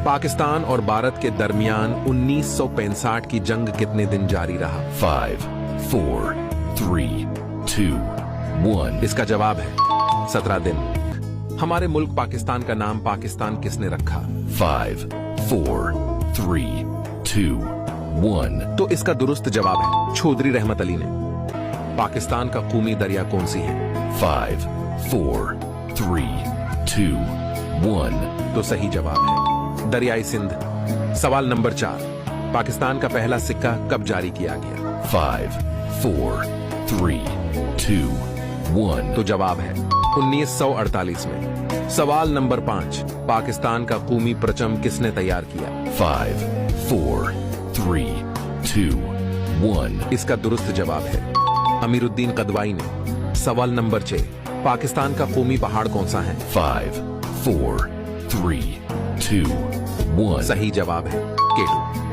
पाकिस्तान और भारत के दरमियान 1965 की जंग कितने दिन जारी रहा? 5, 4, 3, 2, 1. इसका जवाब है 17 दिन। हमारे मुल्क पाकिस्तान का नाम पाकिस्तान किसने रखा? 5, 4, 3, 2, 1. तो इसका दुरुस्त जवाब है चौधरी रहमत अली ने। पाकिस्तान का कौमी दरिया कौन सी है? 5, 4, 3, 2, 1. तो सही जवाब है दरियाई सिंध। सवाल नंबर 4, पाकिस्तान का पहला सिक्का कब जारी किया गया? 5, 4, 3, 2, 1. तो जवाब है 1948 में। सवाल नंबर 5, पाकिस्तान का कौमी परचम किसने तैयार किया? 5, 4, 3, 2, 1. इसका दुरुस्त जवाब है अमीरुद्दीन कदवाई ने। सवाल नंबर 6, पाकिस्तान का कौमी पहाड़ कौन सा है? 5, 4, 3, 2, 1. सही जवाब है केटू।